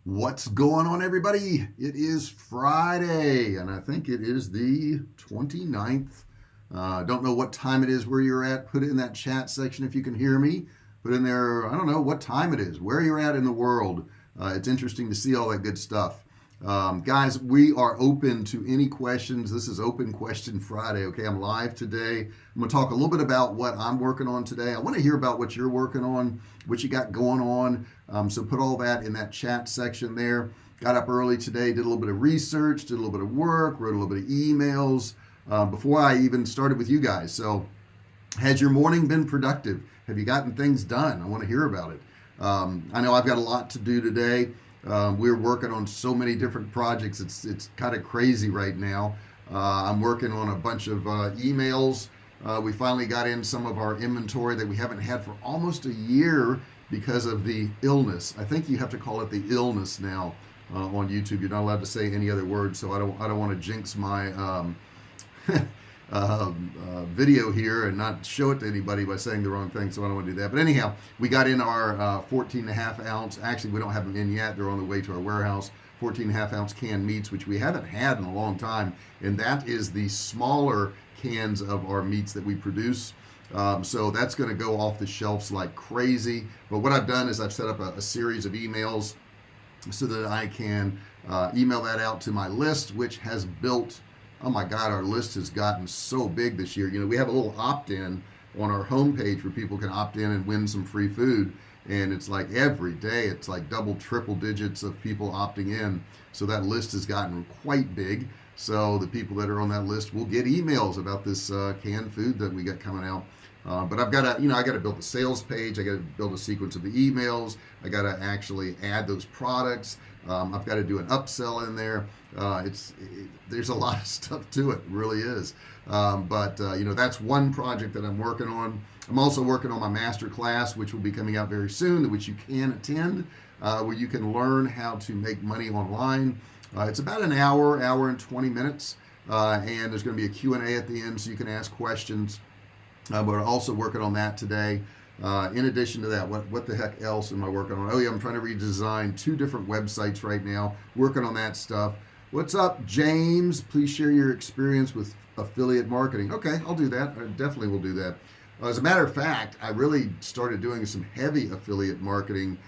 What's going on, everybody? It is Friday, and I think it is the 29th. Don't know what time it is where you're at. Put it in that chat section if you can hear me. Put in there, I don't know what time it is, where you're at in the world. It's interesting to see all that good stuff. Guys, we are open to any questions. This is Open Question Friday. Okay, I'm live today. I'm going to talk a little bit about what I'm working on today. I want to hear about what you're working on, what you got going on. So put all that in that chat section there. Got up early today, did a little bit of research, did a little bit of work, wrote a little bit of emails before I even started with you guys. So has your morning been productive? Have you gotten things done? I want to hear about it. I know I've got a lot to do today. We're working on so many different projects. It's kind of crazy right now. I'm working on a bunch of emails. We finally got in some of our inventory that we haven't had for almost a year because of the illness. I think you have to call it the illness now on YouTube. You're not allowed to say any other word, so I don't want to jinx my video here and not show it to anybody by saying the wrong thing, so I don't want to do that. But anyhow, we got in our 14 and a half ounce. Actually, we don't have them in yet. They're on the way to our warehouse. 14 and a half ounce canned meats, which we haven't had in a long time, and that is the smaller cans of our meats that we produce. So that's going to go off the shelves like crazy. But what I've done is I've set up a series of emails so that I can email that out to my list, which has built. Oh my God, our list has gotten so big this year. You know, we have a little opt-in on our homepage where people can opt in and win some free food. And it's like every day, it's like double, triple digits of people opting in. So that list has gotten quite big. So the people that are on that list will get emails about this canned food that we got coming out. But I've got to, I got to build a sales page. I got to build a sequence of the emails. I got to actually add those products. I've got to do an upsell in there. There's a lot of stuff to it. It really is. But that's one project that I'm working on. I'm also working on my master class, which will be coming out very soon, which you can attend, where you can learn how to make money online. It's about an hour and 20 minutes, and there's going to be a Q&A at the end, so you can ask questions. But we're also working on that today. In addition to that, what the heck else am I working on? Oh yeah, I'm trying to redesign 2 different websites right now, working on that stuff. What's up, James? Please share your experience with affiliate marketing. Okay, I'll do that. I definitely will do that. As a matter of fact, I really started doing some heavy affiliate marketing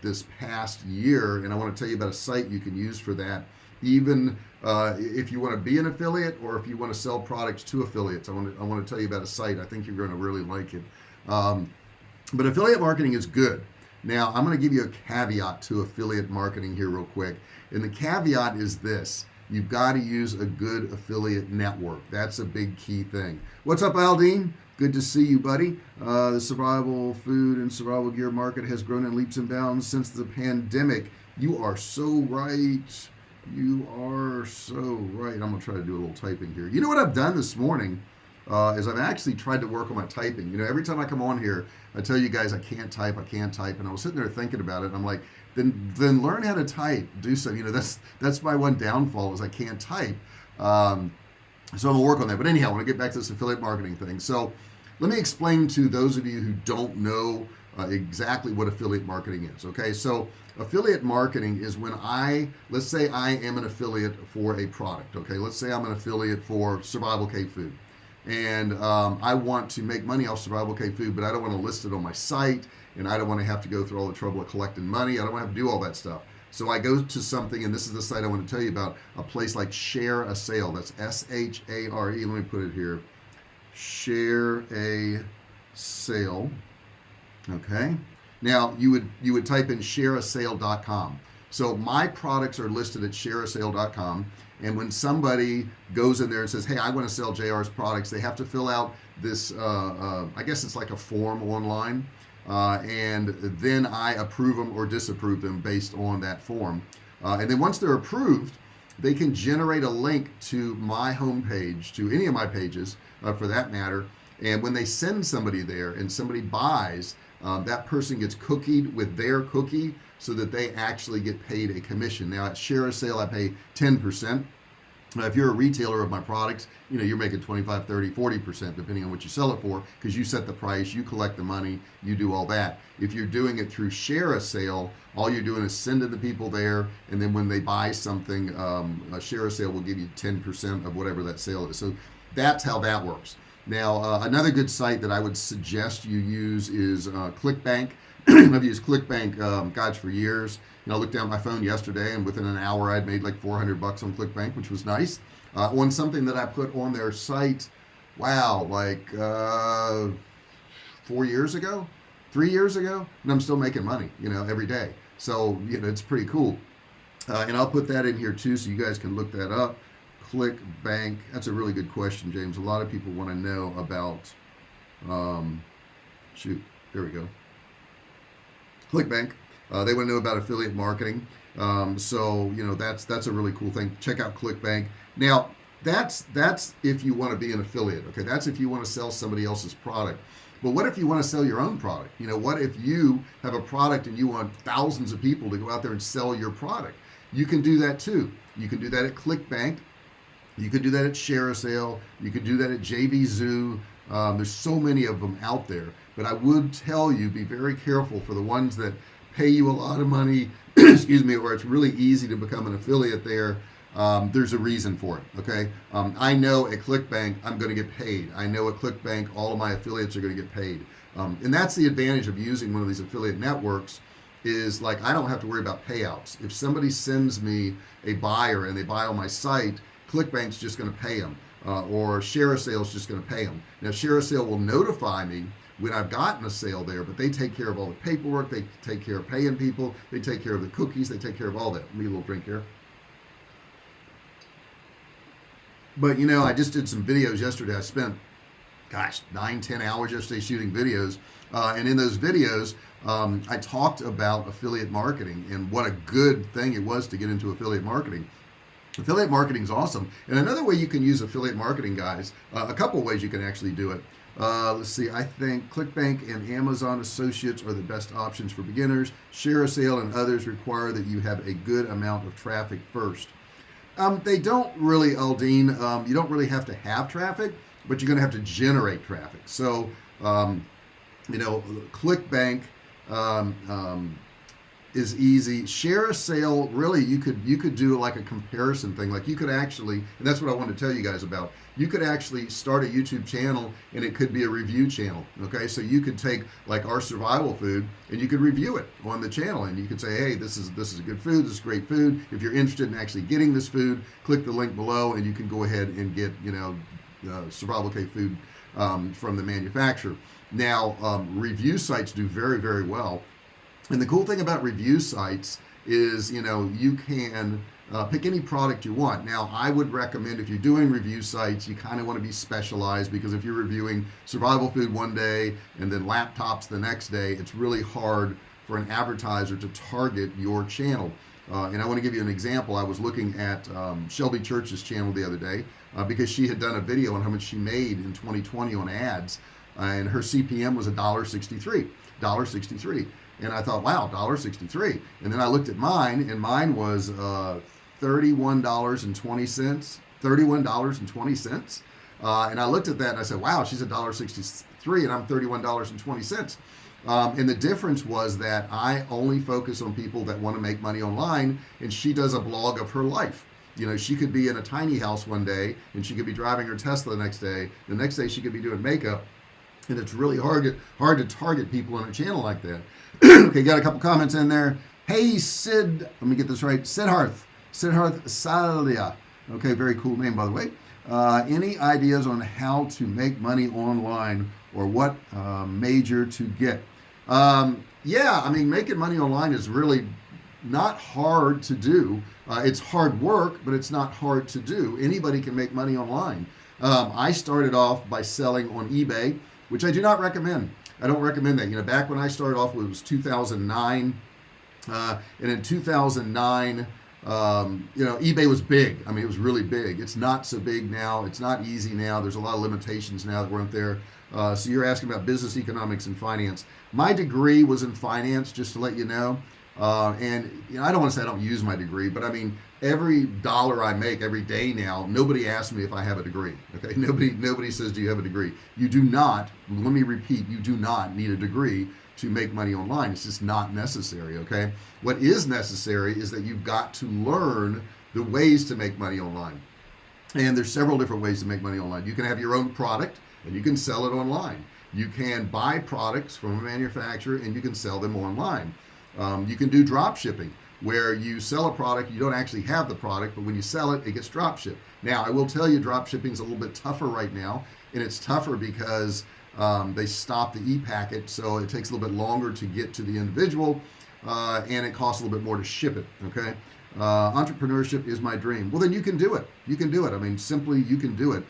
this past year, and I want to tell you about a site you can use for that. Even if you want to be an affiliate or if you want to sell products to affiliates, I want to tell you about a site. I think you're going to really like it. But affiliate marketing is good. Now, I'm going to give you a caveat to affiliate marketing here real quick. And the caveat is this. You've got to use a good affiliate network. That's a big key thing. What's up, Aldine? Good to see you, buddy. The survival food and survival gear market has grown in leaps and bounds since the pandemic. You are so right. You are so right. I'm going to try to do a little typing here. You know what I've done this morning is I've actually tried to work on my typing. Every time I come on here, I tell you guys I can't type. And I was sitting there thinking about it. And I'm like, then learn how to type. Do so. That's my one downfall is I can't type. So I'm going to work on that. But anyhow, I want to get back to this affiliate marketing thing. So let me explain to those of you who don't know exactly what affiliate marketing is. Okay, so affiliate marketing is when let's say I am an affiliate for a product. Okay, let's say I'm an affiliate for Survivalcave food, and I want to make money off Survivalcave food, but I don't want to list it on my site, and I don't want to have to go through all the trouble of collecting money. I don't want to have to do all that stuff. So I go to something, and this is the site I want to tell you about, a place like Share a Sale. That's SHARE. Let me put it here. Share a Sale. Okay. Now you would type in shareasale.com. So my products are listed at shareasale.com, and when somebody goes in there and says, hey, I want to sell JR's products, they have to fill out this I guess it's like a form online, and then I approve them or disapprove them based on that form, and then once they're approved, they can generate a link to my homepage, to any of my pages for that matter, and when they send somebody there and somebody buys, that person gets cookied with their cookie so that they actually get paid a commission. Now at Share a Sale, I pay 10%. If you're a retailer of my products, you're making 25, 30, 40% depending on what you sell it for, because you set the price, you collect the money, you do all that. If you're doing it through share a sale, all you're doing is sending the people there, and then when they buy something, a share a sale will give you 10% of whatever that sale is. So that's how that works. Now, another good site that I would suggest you use is Clickbank. I've used Clickbank, guys, for years. I looked down at my phone yesterday, and within an hour, I'd made like $400 on Clickbank, which was nice. On something that I put on their site, wow, like 4 years ago, 3 years ago, and I'm still making money, every day. So, it's pretty cool. And I'll put that in here too, so you guys can look that up. Clickbank. That's a really good question, James. A lot of people want to know about. Shoot, there we go. Clickbank. They want to know about affiliate marketing. So that's a really cool thing. Check out Clickbank. Now that's if you want to be an affiliate. Okay, that's if you want to sell somebody else's product. But what if you want to sell your own product? What if you have a product and you want thousands of people to go out there and sell your product? You can do that too. You can do that at Clickbank. You could do that at Share a Sale. You could do that at JVZoo. There's so many of them out there. But I would tell you, be very careful for the ones that pay you a lot of money, excuse me, or it's really easy to become an affiliate there. There's a reason for it, okay? I know at Clickbank, I'm going to get paid. I know at Clickbank, all of my affiliates are going to get paid. And that's the advantage of using one of these affiliate networks is like, I don't have to worry about payouts. If somebody sends me a buyer and they buy on my site, Clickbank's just going to pay them, or Share a Sale is just going to pay them. Now, Share a Sale will notify me when I've gotten a sale there, but they take care of all the paperwork, they take care of paying people, they take care of the cookies, they take care of all that. Let me get a little drink here. But I just did some videos yesterday. I spent, 9-10 hours yesterday shooting videos, and in those videos, I talked about affiliate marketing and what a good thing it was to get into affiliate marketing. Affiliate marketing is awesome. And another way you can use affiliate marketing, guys, a couple ways you can actually do it. Let's see, I think Clickbank and Amazon Associates are the best options for beginners. Share a Sale and others require that you have a good amount of traffic first. They don't really, Aldine, you don't really have to have traffic, but you're going to have to generate traffic. So, Clickbank is easy. Share a Sale, really, you could do like a comparison thing. Like you could actually, and that's what I wanted to tell you guys about. You could actually start a YouTube channel and it could be a review channel. Okay, so you could take like our survival food and you could review it on the channel, and you could say, hey, this is a good food, this is great food. If you're interested in actually getting this food, click the link below and you can go ahead and get Survivalcave food from the manufacturer. Now, review sites do very, very well. And the cool thing about review sites is, you can pick any product you want. Now, I would recommend if you're doing review sites, you kind of want to be specialized, because if you're reviewing survival food one day and then laptops the next day, it's really hard for an advertiser to target your channel. And I want to give you an example. I was looking at Shelby Church's channel the other day because she had done a video on how much she made in 2020 on ads, and her CPM was $1.63. And I thought, wow, $1.63. And then I looked at mine, and mine was $31.20. $31.20. And I looked at that and I said, wow, she's $1.63 and I'm $31.20. And the difference was that I only focus on people that want to make money online, and she does a blog of her life. She could be in a tiny house one day and she could be driving her Tesla the next day. The next day she could be doing makeup. And it's really hard to target people on a channel like that. Okay, got a couple comments in there. Hey, Sid, let me get this right. Sidharth Salia. Okay, very cool name, by the way. Any ideas on how to make money online, or what major to get? Yeah, I mean, making money online is really not hard to do. It's hard work, but it's not hard to do. Anybody can make money online. I started off by selling on eBay, which I do not recommend. I don't recommend that. Back when I started off, it was 2009. And in 2009, eBay was big. I mean, it was really big. It's not so big now. It's not easy now. There's a lot of limitations now that weren't there. So you're asking about business economics and finance. My degree was in finance, just to let you know. And I don't want to say I don't use my degree, but I mean, every dollar I make every day now, nobody asks me if I have a degree. Okay, nobody says, do you have a degree? You do not. Let me repeat, you do not need a degree to make money online. It's just not necessary. Okay, what is necessary is that you've got to learn the ways to make money online. And there's several different ways to make money online. You can have your own product and you can sell it online. You can buy products from a manufacturer and you can sell them online. You can do drop shipping, where you sell a product, you don't actually have the product, but when you sell it, it gets drop shipped. Now, I will tell you, drop shipping is a little bit tougher right now, and it's tougher because they stopped the e-packet, so it takes a little bit longer to get to the individual, and it costs a little bit more to ship it. Okay, entrepreneurship is my dream. Well, then you can do it. You can do it. I mean, simply you can do it.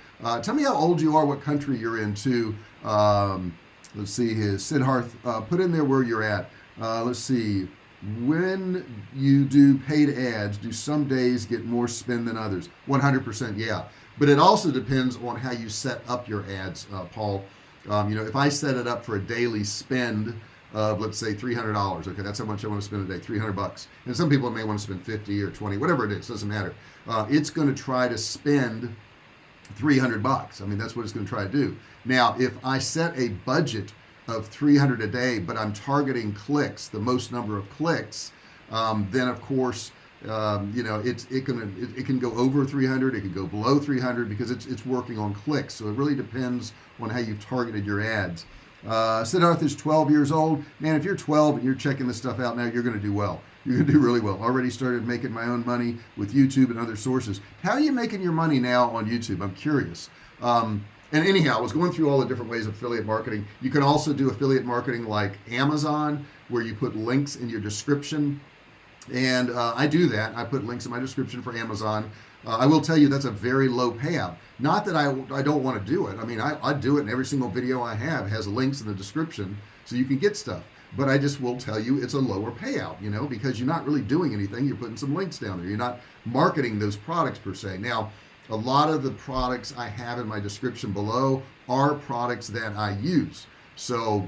Tell me how old you are, what country you're in too. Let's see here, Siddharth. Put in there where you're at. Let's see. When you do paid ads, do some days get more spend than others? 100%, yeah. But it also depends on how you set up your ads, Paul. If I set it up for a daily spend of, let's say, $300, okay, that's how much I want to spend a day, $300. And some people may want to spend 50 or 20, whatever it is, doesn't matter. It's going to try to spend $300. I mean, that's what it's going to try to do. Now, if I set a budget of 300 a day, but I'm targeting clicks, the most number of clicks, then of course, it can go over 300, it can go below 300 because it's working on clicks. So it really depends on how you've targeted your ads. Siddharth is 12 years old. Man, if you're 12 and you're checking this stuff out now, you're going to do well. You're going to do really well. Already started making my own money with YouTube and other sources. How are you making your money now on YouTube? I'm curious. And anyhow, I was going through all the different ways of affiliate marketing. You can also do affiliate marketing like Amazon, where you put links in your description. And I do that. I put links in my description for Amazon. I will tell you that's a very low payout. Not that I don't want to do it. I mean, I do it, and every single video I have has links in the description so you can get stuff. But I just will tell you it's a lower payout, because you're not really doing anything. You're putting some links down there. You're not marketing those products per se. Now, a lot of the products I have in my description below are products that I use. So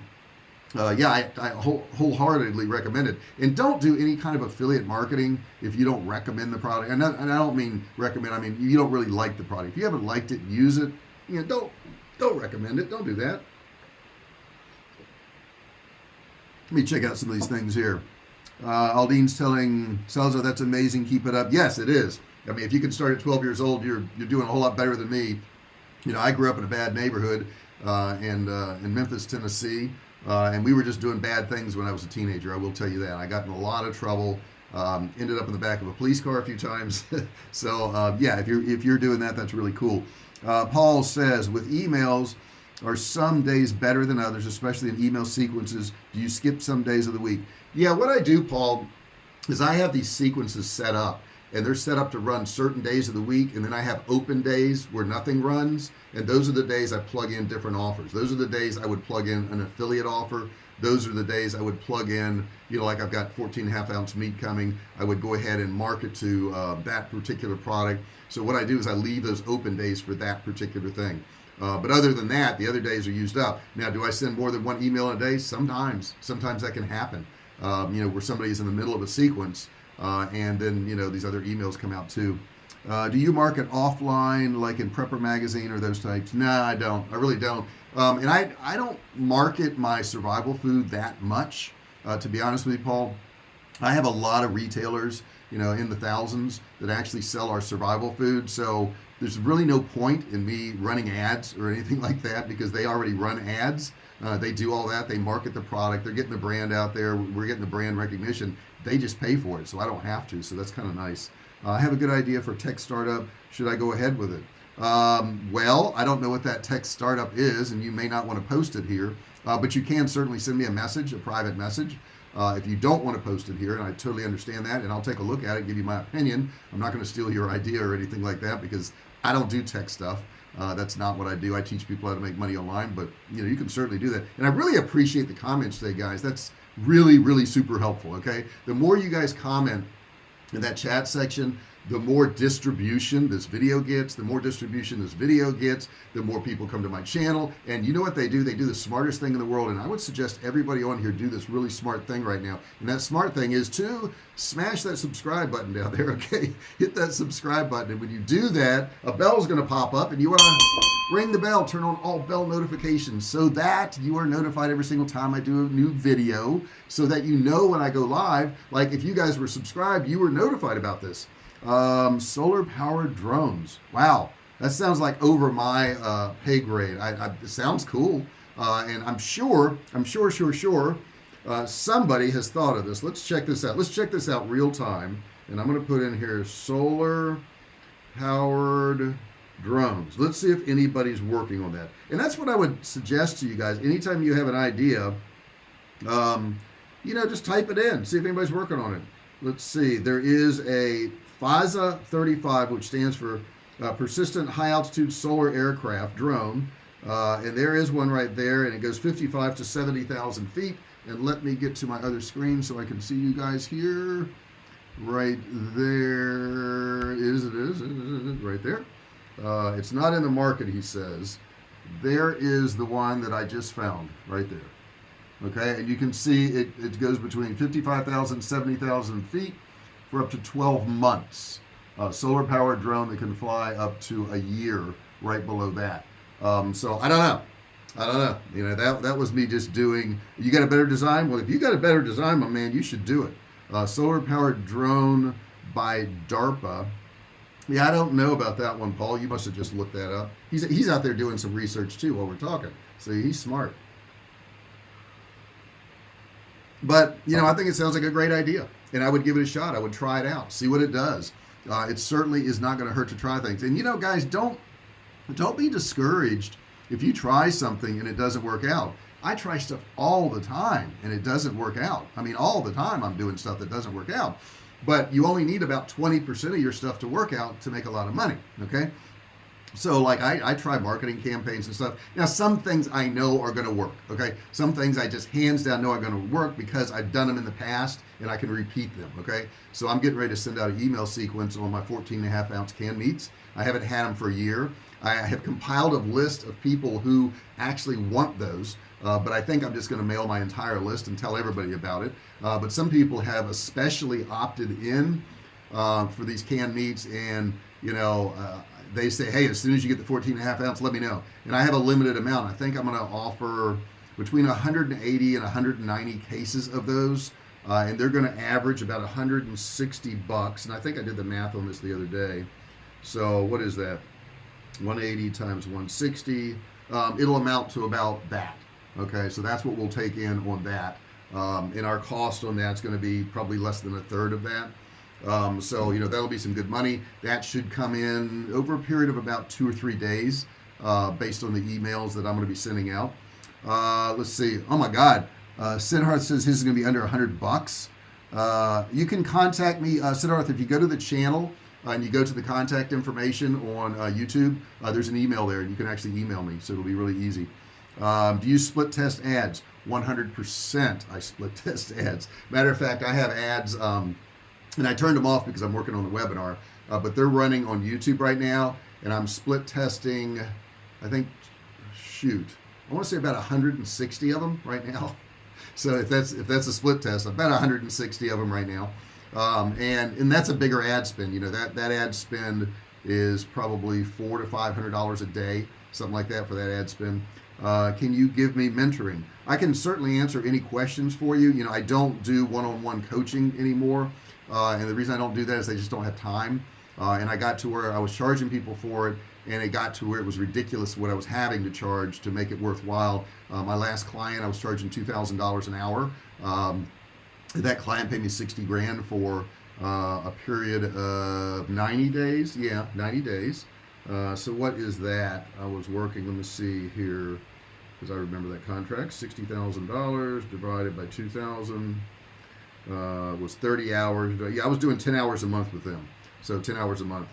I wholeheartedly recommend it. And don't do any kind of affiliate marketing if you don't recommend the product. And I don't mean recommend, I mean you don't really like the product. If you haven't liked it, use it. Don't recommend it. Don't do that. Let me check out some of these things here. Aldine's telling Salza, that's amazing. Keep it up. Yes, it is. I mean, if you can start at 12 years old, you're doing a whole lot better than me. I grew up in a bad neighborhood in Memphis, Tennessee, and we were just doing bad things when I was a teenager. I will tell you that. I got in a lot of trouble. Ended up in the back of a police car a few times. So if you're doing that, that's really cool. Paul says, with emails, are some days better than others, especially in email sequences? Do you skip some days of the week? Yeah, what I do, Paul, is I have these sequences set up. And they're set up to run certain days of the week, and then I have open days where nothing runs, and those are the days I plug in different offers. Those are the days I would plug in an affiliate offer. Those are the days I would plug in, like I've got 14.5 ounce meat coming. I would go ahead and market to that particular product. So what I do is I leave those open days for that particular thing. But other than that, the other days are used up. Now, do I send more than one email a day? Sometimes that can happen, where somebody's in the middle of a sequence. And then, these other emails come out too. Do you market offline, like in Prepper Magazine or those types? No, I don't. I really don't. And I don't market my survival food that much, to be honest with you, Paul. I have a lot of retailers, in the thousands that actually sell our survival food. So there's really no point in me running ads or anything like that because they already run ads. They do all that. They market the product. They're getting the brand out there. We're getting the brand recognition. They just pay for it, so I don't have to. So that's kind of nice. I have a good idea for tech startup. Should I go ahead with it? Well, I don't know what that tech startup is, and you may not want to post it here, but you can certainly send me a message, a private message. If you don't want to post it here, and I totally understand that, and I'll take a look at it, give you my opinion. I'm not going to steal your idea or anything like that because I don't do tech stuff. That's not what I do. I teach people how to make money online, but you can certainly do that. And I really appreciate the comments today, guys. That's really, really super helpful. Okay, the more you guys comment in that chat section, the more distribution this video gets, the more people come to my channel. And you know what they do? They do the smartest thing in the world. And I would suggest everybody on here do this really smart thing right now. And that smart thing is to smash that subscribe button down there. Okay, hit that subscribe button. And when you do that, a bell's going to pop up, and you want to ring the bell, turn on all bell notifications so that you are notified every single time I do a new video, so that you know when I go live. Like if you guys were subscribed, you were notified about this. Solar powered drones. Wow, that sounds like over my pay grade. It sounds cool, and I'm sure somebody has thought of this. Let's check this out. Let's check this out real time. And I'm going to put in here solar powered drones. Let's see if anybody's working on that. And that's what I would suggest to you guys. Anytime you have an idea, just type it in, see if anybody's working on it. Let's see. There is a FISA 35, which stands for Persistent High Altitude Solar Aircraft Drone. And there is one right there, and it goes 55 to 70,000 feet. And let me get to my other screen so I can see you guys here. Right there is right there. It's not in the market, he says. There is the one that I just found right there. Okay, and you can see it goes between 55,000 and 70,000 feet for up to 12 months. Solar powered drone that can fly up to a year right below that. So I don't know. That was me just doing. You got a better design? Well, if you got a better design, my man, you should do it. Solar powered drone by DARPA. Yeah, I don't know about that one, Paul. You must have just looked that up. He's out there doing some research too while we're talking. So he's smart. But I think it sounds like a great idea, and I would give it a shot. I would try it out, see what it does. It certainly is not going to hurt to try things. And guys, don't be discouraged if you try something and it doesn't work out. I try stuff all the time and it doesn't work out. I mean, all the time I'm doing stuff that doesn't work out. But you only need about 20% of your stuff to work out to make a lot of money. Okay. So like I try marketing campaigns and stuff. Now, some things I know are going to work. Okay. Some things I just hands down know are going to work because I've done them in the past and I can repeat them. Okay. So I'm getting ready to send out an email sequence on my 14.5 ounce canned meats. I haven't had them for a year. I have compiled a list of people who actually want those. But I think I'm just going to mail my entire list and tell everybody about it. But some people have especially opted in for these canned meats, and they say, hey, as soon as you get the 14.5 ounce, let me know. And I have a limited amount. I think I'm going to offer between 180 and 190 cases of those, and they're going to average about $160. And I think I did the math on this the other day. So what is that? 180 times 160. It'll amount to about that. Okay, so that's what we'll take in on that. And our cost on that's going to be probably less than a third of that. So that'll be some good money. That should come in over a period of about 2 or 3 days, based on the emails that I'm going to be sending out. Let's see. Oh my God, Siddharth says his is going to be under $100. You can contact me, Siddharth, if you go to the channel and you go to the contact information on YouTube. There's an email there, and you can actually email me, so it'll be really easy. Do you split test ads? 100% I split test ads. Matter of fact, I have ads, and I turned them off because I'm working on the webinar, but they're running on YouTube right now, and I'm split testing, I think, I want to say about 160 of them right now. So if that's a split test, about 160 of them right now. And that's a bigger ad spend. That ad spend is probably $400 to $500 a day, something like that for that ad spend. Can you give me mentoring? I can certainly answer any questions for you. I don't do one-on-one coaching anymore. And the reason I don't do that is I just don't have time. And I got to where I was charging people for it, and it got to where it was ridiculous what I was having to charge to make it worthwhile. My last client, I was charging $2,000 an hour. That client paid me $60,000 for a period of 90 days. Yeah, 90 days. So what is that? I was working, let me see here, because I remember that contract. $60,000 divided by 2,000 was 30 hours. Yeah, I was doing 10 hours a month with them. So 10 hours a month.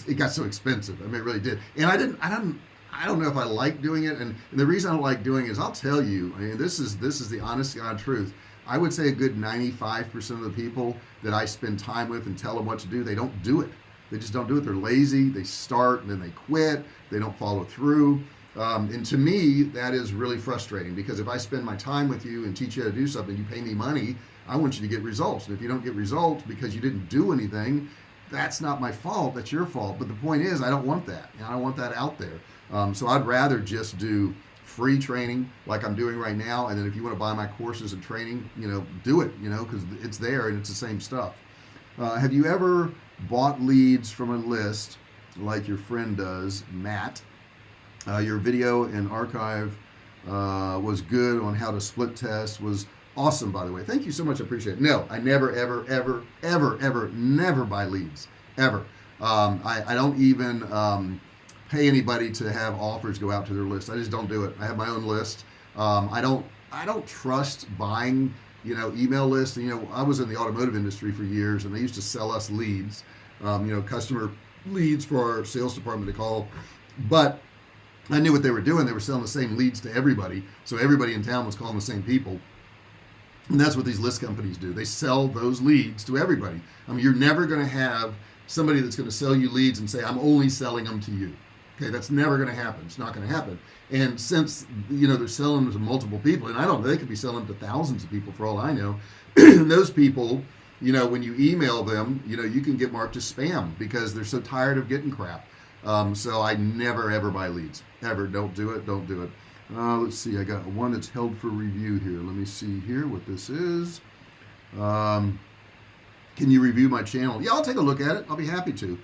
It got so expensive. I mean, it really did. And I don't know if I like doing it. And the reason I don't like doing it is, I'll tell you, I mean, this is the honest to God truth. I would say a good 95% of the people that I spend time with and tell them what to do, they don't do it. They just don't do it. They're lazy. They start and then they quit. They don't follow through. And to me, that is really frustrating, because if I spend my time with you and teach you how to do something, you pay me money, I want you to get results. And if you don't get results because you didn't do anything, that's not my fault. That's your fault. But the point is, I don't want that. And I don't want that out there. So I'd rather just do free training like I'm doing right now. And then if you want to buy my courses and training, do it, because it's there and it's the same stuff. Have you ever bought leads from a list like your friend does, Matt? Your video and archive was good on how to split test. Was awesome, by the way. Thank you so much. I appreciate it. No, I never, ever, ever, ever, ever, never buy leads, ever. I don't even pay anybody to have offers go out to their list. I just don't do it. I have my own list. I don't trust buying, email lists. I was in the automotive industry for years, and they used to sell us leads, customer leads for our sales department to call. But I knew what they were doing. They were selling the same leads to everybody. So everybody in town was calling the same people. And that's what these list companies do. They sell those leads to everybody. You're never going to have somebody that's going to sell you leads and say, I'm only selling them to you. Okay, that's never going to happen. It's not going to happen. And since, they're selling them to multiple people, and I don't know, they could be selling them to thousands of people for all I know. And those people, when you email them, you can get marked as spam because they're so tired of getting crap. So I never, ever buy leads. Ever. Don't do it. Don't do it. Let's see. I got one that's held for review here. Let me see here what this is. Can you review my channel? Yeah, I'll take a look at it. I'll be happy to.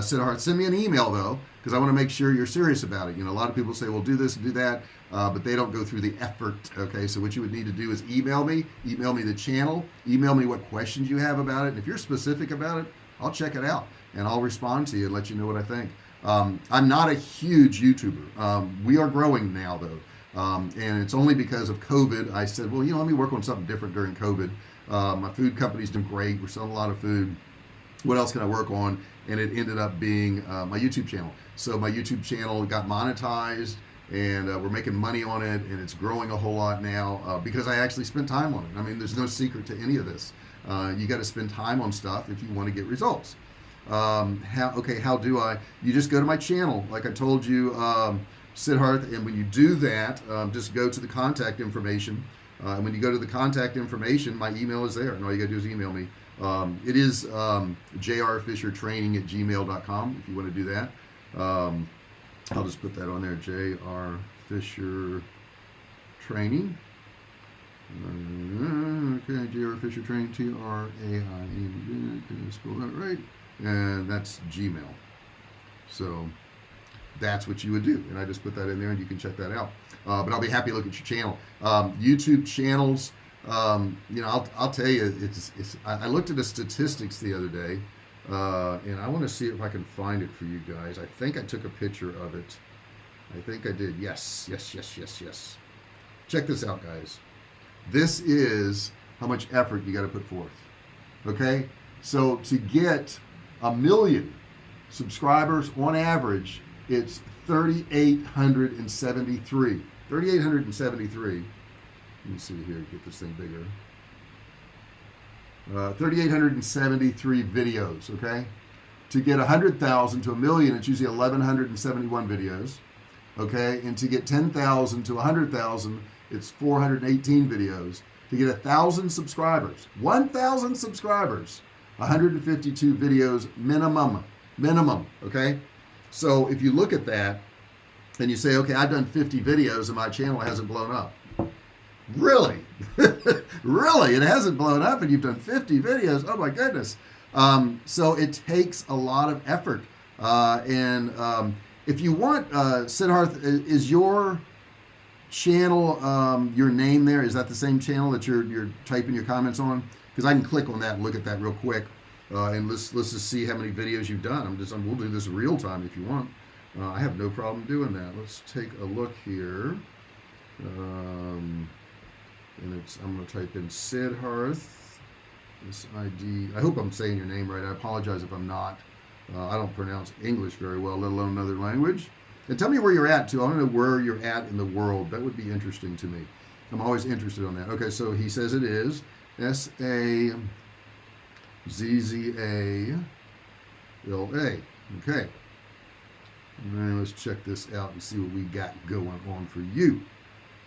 Send me an email, though, because I want to make sure you're serious about it. A lot of people say, well, do this and do that, but they don't go through the effort. Okay, so what you would need to do is email me the channel, email me what questions you have about it. And if you're specific about it, I'll check it out and I'll respond to you and let you know what I think. I'm not a huge YouTuber. We are growing now, though, and it's only because of COVID. I said, well, let me work on something different during COVID. My food company's doing great. We're selling a lot of food. What else can I work on? And it ended up being my YouTube channel. So my YouTube channel got monetized, and we're making money on it, and it's growing a whole lot now because I actually spent time on it. There's no secret to any of this. You got to spend time on stuff if you want to get results. How do I? You just go to my channel, like I told you, Siddharth, and when you do that, just go to the contact information. And when you go to the contact information, my email is there, and all you gotta do is email me. It is jrfishertraining@gmail.com if you want to do that. I'll just put that on there, jrfishertraining. Okay, jrfishertraining, T-R-A-I-N, can I spell that right? And that's Gmail. So that's what you would do, and I just put that in there, and you can check that out. But I'll be happy to look at your channel. YouTube channels, I'll tell you, I looked at the statistics the other day, and I want to see if I can find it for you guys. I think I took a picture of it. I think I did. Yes. Check this out, guys. This is how much effort you got to put forth. Okay, so to get 1 million subscribers on average, it's 3,873. 3,873. Let me see here, get this thing bigger. 3,873 videos, okay? To get 100,000 to 1 million, it's usually 1,171 videos, okay? And to get 10,000 to 100,000, it's 418 videos. To get 1,000 subscribers, 1,000 subscribers, 152 videos minimum, okay? So if you look at that and you say, okay, I've done 50 videos and my channel hasn't blown up. Really? Really? It hasn't blown up and you've done 50 videos? Oh my goodness. So it takes a lot of effort. And if you want, Siddharth, is your channel, your name there, is that the same channel that you're typing your comments on? Because I can click on that and look at that real quick. And let's just see how many videos you've done. We'll do this real time if you want. I have no problem doing that. Let's take a look here. And I'm going to type in Siddharth, this ID. I hope I'm saying your name right. I apologize if I'm not. I don't pronounce English very well, let alone another language. And tell me where you're at too. I want to know where you're at in the world. That would be interesting to me. I'm always interested on that. Okay, so he says it is SAZZALA. Okay. And let's check this out and see what we got going on for you.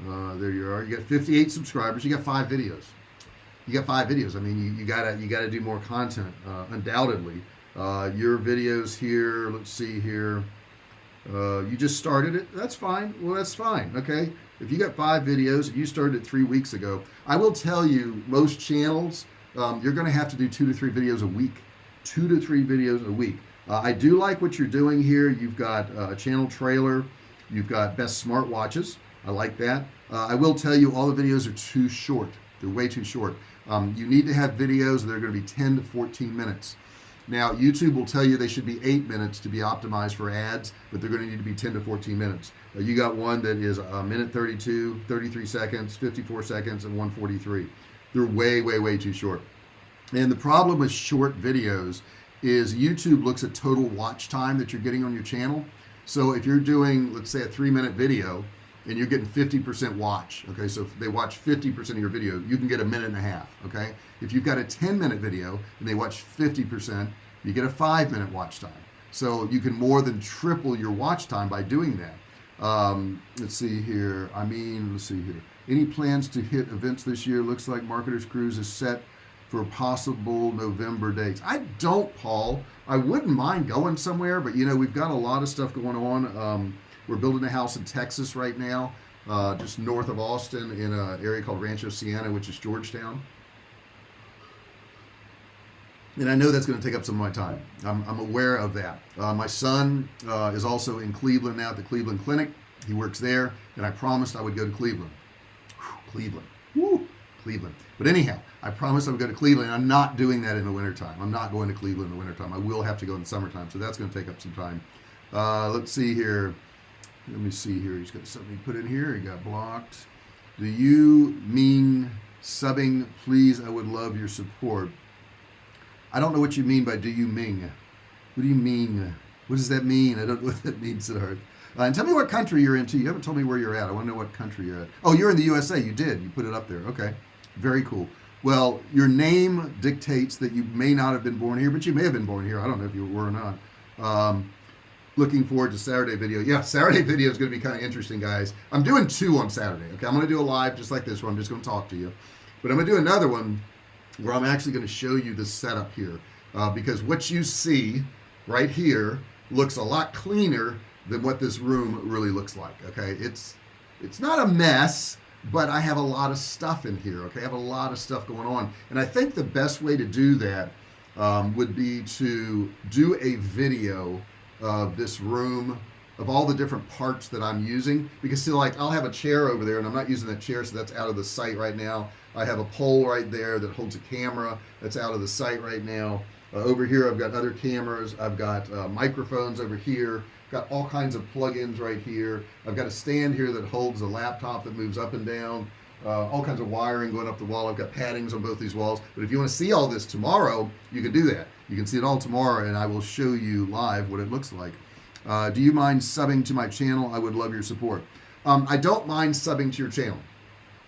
There you are. You got 58 subscribers. You got 5 videos. I mean, you gotta do more content, undoubtedly. Your videos here. Let's see here. You just started it. That's fine. Well, that's fine. Okay. If you got 5 videos and you started it 3 weeks ago, I will tell you, most channels, you're going to have to do 2 to 3 videos a week. 2 to 3 videos a week. I do like what you're doing here. You've got a channel trailer. You've got best smartwatches. I like that. I will tell you, all the videos are too short. They're way too short. You need to have videos that are going to be 10 to 14 minutes. Now, YouTube will tell you they should be 8 minutes to be optimized for ads, but they're going to need to be 10 to 14 minutes. You got one that is a minute 32, 33 seconds, 54 seconds, and 143. They're way, way, way too short. And the problem with short videos is YouTube looks at total watch time that you're getting on your channel. So if you're doing, let's say, a 3-minute video and you're getting 50% watch, okay, so if they watch 50% of your video, you can get a minute and a half, okay? If you've got a 10-minute video and they watch 50%, you get a 5-minute watch time. So you can more than triple your watch time by doing that. Let's see here. Any plans to hit events this year? Looks like Marketers Cruise is set for possible November dates. I don't, Paul. I wouldn't mind going somewhere, but we've got a lot of stuff going on. We're building a house in Texas right now, just north of Austin, in an area called Rancho Siena, which is Georgetown. And I know that's going to take up some of my time. I'm aware of that. My son is also in Cleveland now at the Cleveland Clinic. He works there, and I promised I would go to Cleveland. Cleveland. Woo! Cleveland. But anyhow, I promised I would go to Cleveland. I'm not doing that in the wintertime. I'm not going to Cleveland in the wintertime. I will have to go in the summertime, so that's going to take up some time. Let's see here. Let me see here. He's got something he put in here. He got blocked. Do you mean subbing? Please, I would love your support. I don't know what you mean by do you ming. What do you mean? What does that mean? I don't know what that means, Siddharth. And tell me what country you're in too. You haven't told me where you're at. I want to know what country you're at. Oh, you're in the USA. You did. You put it up there. Okay. Very cool. Well, your name dictates that you may not have been born here, but you may have been born here. I don't know if you were or not. Looking forward to Saturday video. Yeah, Saturday video is going to be kind of interesting, guys. I'm doing 2 on Saturday. Okay, I'm going to do a live just like this where I'm just going to talk to you. But I'm going to do another one where I'm actually going to show you the setup here. Because what you see right here looks a lot cleaner than what this room really looks like. Okay, it's not a mess, but I have a lot of stuff in here. Okay, I have a lot of stuff going on. And I think the best way to do that would be to do a video of this room, of all the different parts that I'm using, because see, like, I'll have a chair over there and I'm not using that chair, so that's out of the sight right now. I have a pole right there that holds a camera that's out of the sight right now. Over here I've got other cameras. I've got microphones over here. Got all kinds of plugins right here. I've got a stand here that holds a laptop that moves up and down. All kinds of wiring going up the wall. I've got paddings on both these walls. But if you want to see all this tomorrow, you can do that. You can see it all tomorrow, and I will show you live what it looks like. Do you mind subbing to my channel? I would love your support. I don't mind subbing to your channel,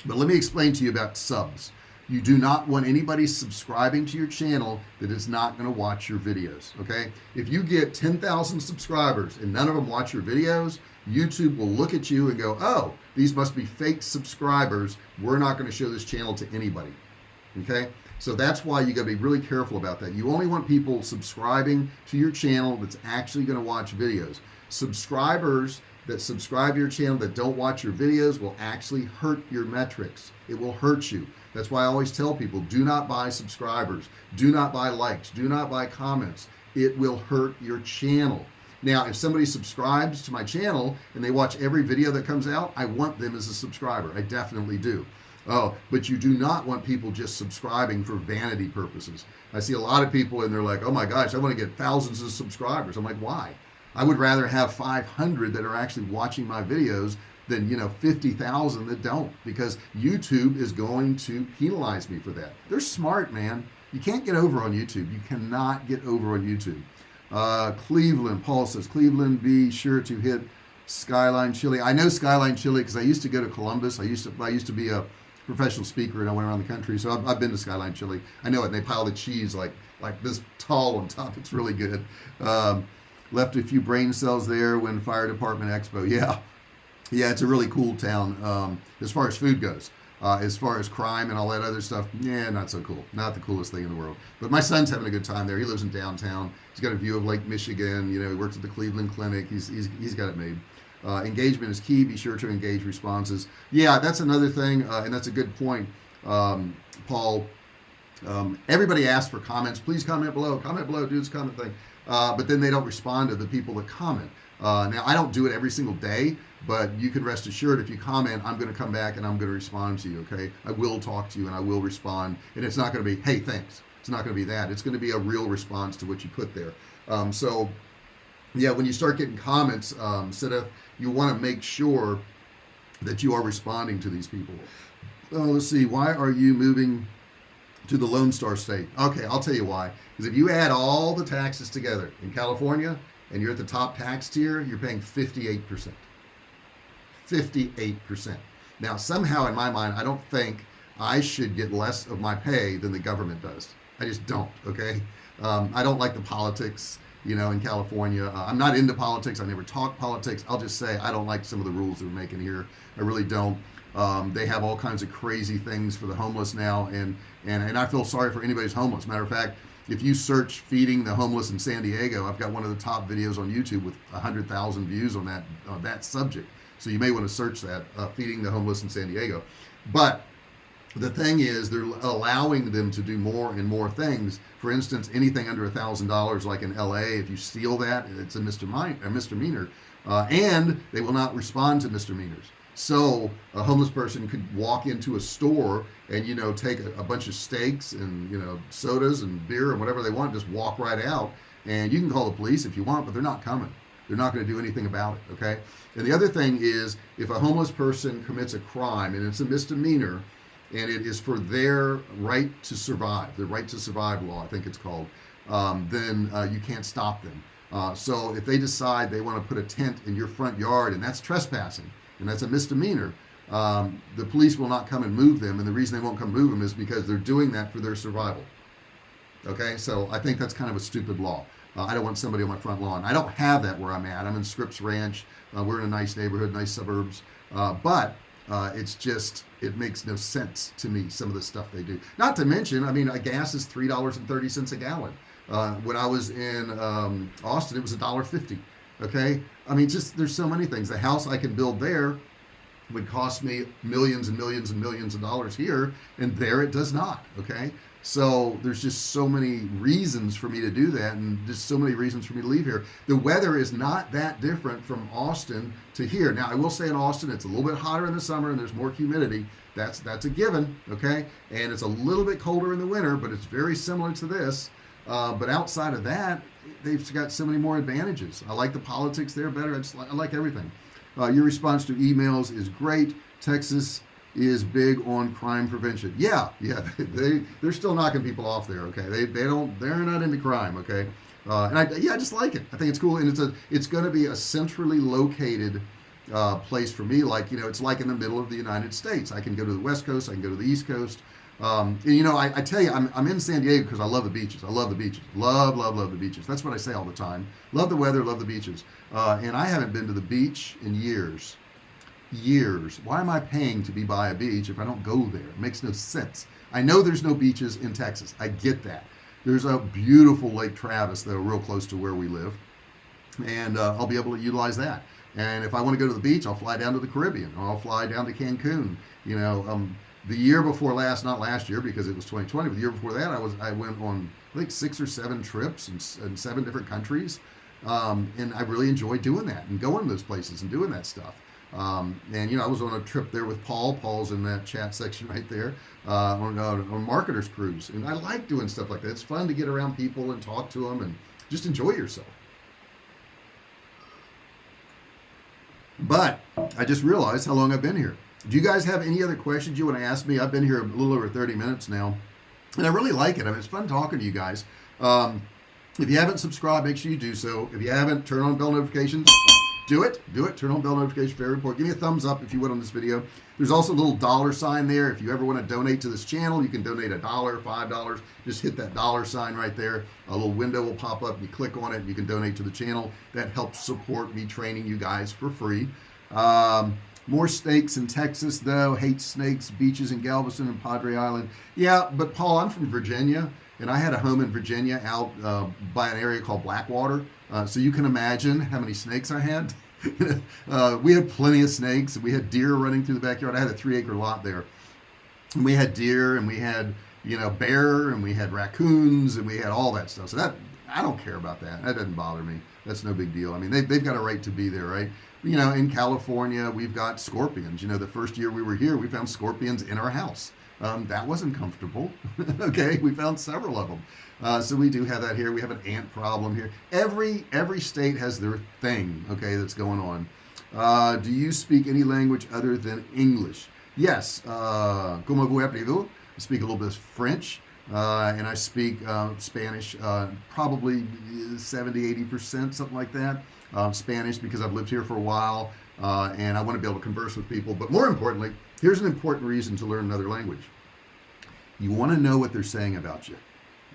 but let me explain to you about subs. You do not want anybody subscribing to your channel that is not going to watch your videos, okay? If you get 10,000 subscribers and none of them watch your videos, YouTube will look at you and go, oh, these must be fake subscribers. We're not going to show this channel to anybody, okay? So that's why you got to be really careful about that. You only want people subscribing to your channel that's actually going to watch videos. Subscribers that subscribe to your channel that don't watch your videos will actually hurt your metrics. It will hurt you. That's why I always tell people, do not buy subscribers, do not buy likes, do not buy comments. It will hurt your channel. Now, if somebody subscribes to my channel and they watch every video that comes out, I want them as a subscriber. I definitely do. Oh, but you do not want people just subscribing for vanity purposes. I see a lot of people and they're like, oh my gosh, I want to get thousands of subscribers. I'm like, why? I would rather have 500 that are actually watching my videos than 50,000 that don't, because YouTube is going to penalize me for that. They're smart, man. You can't get over on YouTube. You cannot get over on YouTube. Cleveland, Paul says, Cleveland, be sure to hit Skyline Chili. I know Skyline Chili because I used to go to Columbus. I used to be a professional speaker, and I went around the country. So I've been to Skyline Chili. I know it. And they pile the cheese like this tall on top. It's really good. Left a few brain cells there when Fire Department Expo. Yeah, it's a really cool town as far as food goes. As far as crime and all that other stuff, yeah, not so cool. Not the coolest thing in the world. But my son's having a good time there. He lives in downtown. He's got a view of Lake Michigan. You know, he works at the Cleveland Clinic. He's got it made. Engagement is key. Be sure to engage responses. Yeah, that's another thing, and that's a good point, Paul. Everybody asks for comments. Please comment below. Comment below. Do this comment thing. But then they don't respond to the people that comment. Now, I don't do it every single day, but you can rest assured if you comment, I'm going to come back and I'm going to respond to you, okay? I will talk to you and I will respond. And it's not going to be, hey, thanks. It's not going to be that. It's going to be a real response to what you put there. So, yeah, when you start getting comments, Seth, you want to make sure that you are responding to these people. Let's see. Why are you moving to the Lone Star State? Okay, I'll tell you why. Because if you add all the taxes together in California and you're at the top tax tier, you're paying 58%. 58%. Now, somehow in my mind, I don't think I should get less of my pay than the government does. I just don't, okay? I don't like the politics, you know, in California. I'm not into politics. I never talk politics. I'll just say I don't like some of the rules they're making here. I really don't. They have all kinds of crazy things for the homeless now, and I feel sorry for anybody who's homeless. Matter of fact, if you search feeding the homeless in San Diego, I've got one of the top videos on YouTube with 100,000 views on that subject. So you may want to search that, feeding the homeless in San Diego. But the thing is, they're allowing them to do more and more things. For instance, anything under $1,000, like in LA, if you steal that, it's a misdemeanor, and they will not respond to misdemeanors. So a homeless person could walk into a store and, you know, take a bunch of steaks and, you know, sodas and beer and whatever they want, just walk right out. And you can call the police if you want, but they're not coming. They're not going to do anything about it, okay? And the other thing is, if a homeless person commits a crime and it's a misdemeanor, and it is for their right to survive, the right to survive law, I think it's called, then you can't stop them. So if they decide they want to put a tent in your front yard, and that's trespassing, and that's a misdemeanor, the police will not come and move them. And the reason they won't come move them is because they're doing that for their survival. Okay, so I think that's kind of a stupid law. I don't want somebody on my front lawn. I don't have that where I'm at. I'm in Scripps Ranch. We're in a nice neighborhood, nice suburbs. But it's just, it makes no sense to me, some of the stuff they do. Not to mention, I mean, gas is $3.30 a gallon. When I was in Austin, it was $1.50. Okay, I mean, just there's so many things. The house I can build there would cost me millions and millions and millions of dollars here, and there it does not. Okay, so there's just so many reasons for me to do that, and just so many reasons for me to leave here. The weather is not that different from Austin to here. Now, I will say in Austin, it's a little bit hotter in the summer and there's more humidity. That's a given. Okay, and it's a little bit colder in the winter, but it's very similar to this. But outside of that, they've got so many more advantages. I like the politics there better. I like everything. Your response to emails is great. Texas is big on crime prevention. Yeah, they're still knocking people off there. Okay, they're not into crime. Okay, and I just like it. I think it's cool, and it's going to be a centrally located place for me. Like, you know, it's like in the middle of the United States. I can go to the West Coast. I can go to the East Coast. And, you know, I tell you, I'm in San Diego because I love the beaches. I love the beaches. Love the beaches. That's what I say all the time. Love the weather, love the beaches. And I haven't been to the beach in years. Why am I paying to be by a beach if I don't go there? It makes no sense. I know there's no beaches in Texas. I get that. There's a beautiful Lake Travis, though, real close to where we live. And I'll be able to utilize that. And if I want to go to the beach, I'll fly down to the Caribbean, or I'll fly down to Cancun. You know, the year before last, not last year because it was 2020, but the year before that, I went on, I think, 6 or 7 trips in 7 different countries. And I really enjoy doing that and going to those places and doing that stuff. And, you know, I was on a trip there with Paul. Paul's in that chat section right there, on Marketers Cruise. And I like doing stuff like that. It's fun to get around people and talk to them and just enjoy yourself. But I just realized how long I've been here. Do you guys have any other questions you want to ask me? I've been here a little over 30 minutes now, and I really like it. I mean, it's fun talking to you guys. If you haven't subscribed, make sure you do so. If you haven't, turn on bell notifications. Do it. Turn on bell notification for every report. Give me a thumbs up if you would on this video. There's also a little dollar sign there. If you ever want to donate to this channel, you can donate $1, $5. Just hit that dollar sign right there. A little window will pop up. You click on it and you can donate to the channel. That helps support me training you guys for free. More snakes in Texas though. Hate snakes. Beaches in Galveston and Padre Island. Yeah, but Paul, I'm from Virginia, and I had a home in Virginia out by an area called Blackwater. So you can imagine how many snakes I had. We had plenty of snakes. We had deer running through the backyard. I had a 3-acre lot there. And we had deer, and we had, bear, and we had raccoons, and we had all that stuff. So that, I don't care about that. That doesn't bother me. That's no big deal. I mean, they've got a right to be there, right? In California, we've got scorpions. The first year we were here, we found scorpions in our house. That wasn't comfortable. Okay, we found several of them. So we do have that here. We have an ant problem here. Every state has their thing, okay, that's going on. Do you speak any language other than English? Yes. Comment vous appelez-vous? I speak a little bit of French, and I speak Spanish, probably 70-80%, something like that. Spanish, because I've lived here for a while, and I want to be able to converse with people. But more importantly, here's an important reason to learn another language. You want to know what they're saying about you,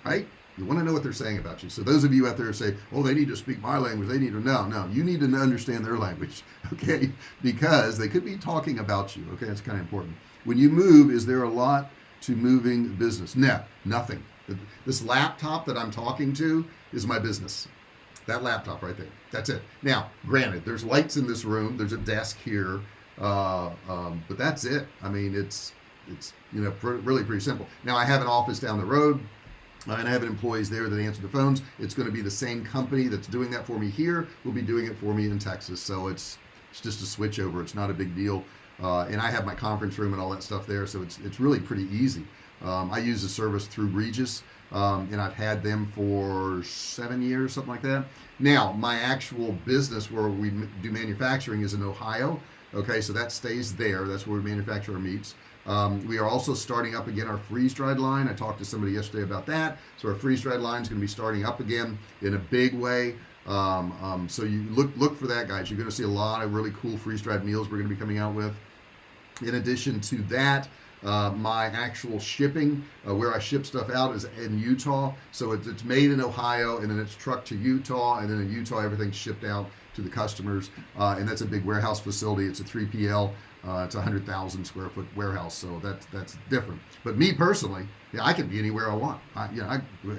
right? You want to know what they're saying about you. So those of you out there say, oh, they need to speak my language. They need to know. No, you need to understand their language, okay? Because they could be talking about you, okay? That's kind of important. When you move, is there a lot to moving business? No, nothing. This laptop that I'm talking to is my business. That laptop right there. That's it. Now, granted, there's lights in this room. There's a desk here. But that's it. I mean, it's really pretty simple. Now, I have an office down the road, and I have employees there that answer the phones. It's going to be the same company that's doing that for me here will be doing it for me in Texas. So it's just a switch over. It's not a big deal. And I have my conference room and all that stuff there. So it's really pretty easy. I use the service through Regis, and I've had them for 7 years, something like that. Now, my actual business where we do manufacturing is in Ohio. Okay, so that stays there. That's where we manufacture our meats. We are also starting up again our freeze-dried line. I talked to somebody yesterday about that. So our freeze-dried line is going to be starting up again in a big way. So you look for that, guys. You're going to see a lot of really cool freeze-dried meals we're going to be coming out with. In addition to that, my actual shipping, where I ship stuff out, is in Utah. So it's made in Ohio, and then it's trucked to Utah, and then in Utah everything's shipped out to the customers, and that's a big warehouse facility. It's a 3PL. It's a 100,000 square foot warehouse, so that's different. But me personally, yeah, I can be anywhere I want.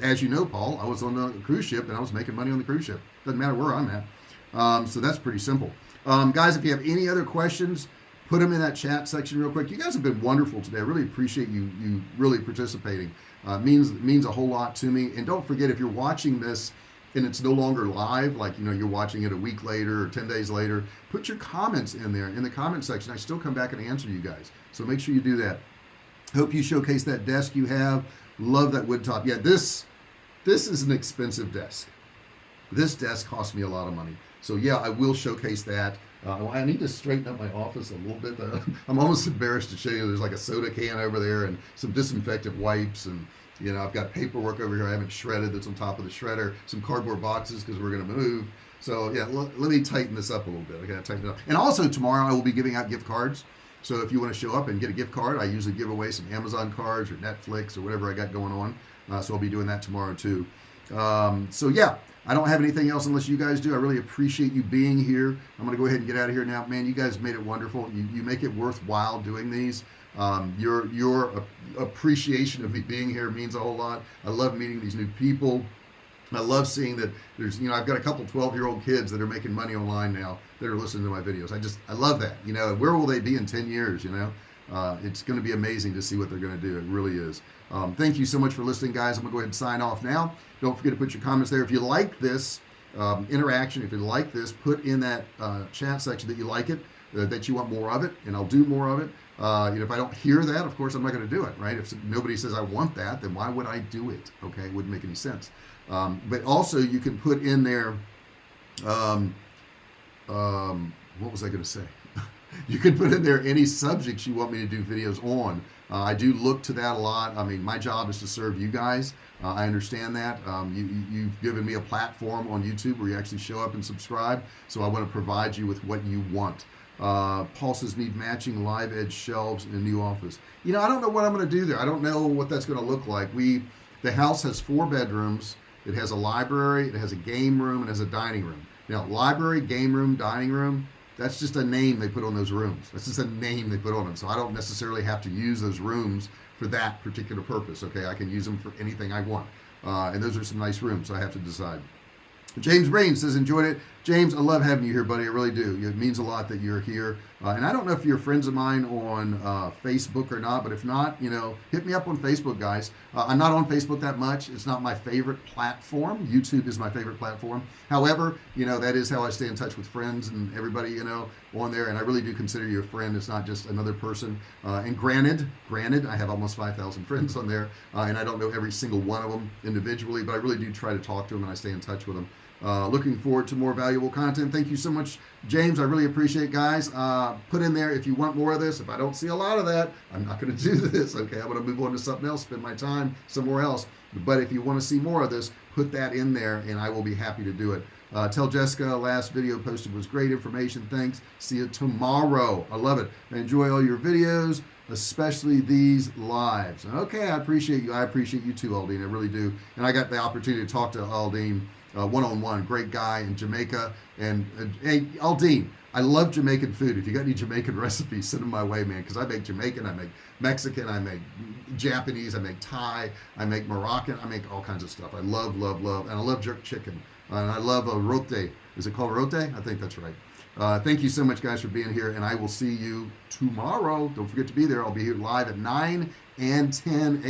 As you know, Paul, I was on the cruise ship and I was making money on the cruise ship. Doesn't matter where I'm at. So that's pretty simple. Guys, if you have any other questions, put them in that chat section real quick. You guys have been wonderful today. I really appreciate you really participating. Means a whole lot to me. And don't forget, if you're watching this and it's no longer live, like you're watching it a week later or 10 days later, put your comments in there in the comment section. I still come back and answer you guys, so make sure you do that. Hope you showcase that desk you have. Love that wood top. Yeah, this is an expensive desk. This desk cost me a lot of money, so yeah, I will showcase that. I need to straighten up my office a little bit. I'm almost embarrassed to show you. There's like a soda can over there and some disinfectant wipes, and I've got paperwork over here I haven't shredded that's on top of the shredder, some cardboard boxes because we're going to move. So yeah, let me tighten this up a little bit. I got to tighten it up. And also tomorrow I will be giving out gift cards. So if you want to show up and get a gift card, I usually give away some Amazon cards or Netflix or whatever I got going on. So I'll be doing that tomorrow too. So yeah, I don't have anything else unless you guys do. I really appreciate you being here. I'm going to go ahead and get out of here now. Man, you guys made it wonderful. You make it worthwhile doing these. Your appreciation of me being here means a whole lot. I love meeting these new people. I love seeing that there's, I've got a couple 12-year-old kids that are making money online now that are listening to my videos. I love that. Where will they be in 10 years? It's going to be amazing to see what they're going to do. It really is. Thank you so much for listening, guys. I'm going to go ahead and sign off now. Don't forget to put your comments there. If you like this interaction, if you like this, put in that chat section that you like it, that you want more of it, and I'll do more of it. If I don't hear that, of course, I'm not going to do it, right? If nobody says I want that, then why would I do it? Okay, it wouldn't make any sense. But also, you can put in there, what was I going to say? You can put in there any subjects you want me to do videos on. I do look to that a lot. I mean, my job is to serve you guys. I understand that. You've given me a platform on YouTube where you actually show up and subscribe. So I want to provide you with what you want. Paul says need matching live edge shelves in a new office. You know, I don't know what I'm going to do there. I don't know what that's going to look like. The house has 4 bedrooms. It has a library. It has a game room. It has a dining room. Now, library, game room, dining room, that's just a name they put on those rooms. That's just a name they put on them. So I don't necessarily have to use those rooms for that particular purpose. Okay, I can use them for anything I want. And those are some nice rooms, so I have to decide. James Brain says, enjoyed it. James, I love having you here, buddy. I really do. It means a lot that you're here. And I don't know if you're friends of mine on Facebook or not, but if not, you know, hit me up on Facebook, guys. I'm not on Facebook that much. It's not my favorite platform. YouTube is my favorite platform. However, you know, that is how I stay in touch with friends and everybody, you know, on there. And I really do consider you a friend. It's not just another person. And granted, I have almost 5,000 friends on there. And I don't know every single one of them individually, but I really do try to talk to them and I stay in touch with them. Looking forward to more valuable content. Thank you so much, James. I really appreciate it, guys. Put in there if you want more of this. If I don't see a lot of that, I'm not going to do this. Okay, I'm going to move on to something else, spend my time somewhere else. But if you want to see more of this, put that in there and I will be happy to do it. Tell Jessica last video posted was great information. Thanks. See you tomorrow. I love it. I enjoy all your videos, especially these lives. Okay, I appreciate you. I appreciate you too, Aldine. I really do. And I got the opportunity to talk to Aldine one-on-one. Great guy in Jamaica. And hey, Aldine, I love Jamaican food. If you got any Jamaican recipes, send them my way, man, because I make Jamaican, I make Mexican, I make Japanese, I make Thai, I make Moroccan, I make all kinds of stuff. I love, and I love jerk chicken. And I love rote. Is it called rote? I think that's right. Thank you so much, guys, for being here, and I will see you tomorrow. Don't forget to be there. I'll be here live at 9 and 10 a.m.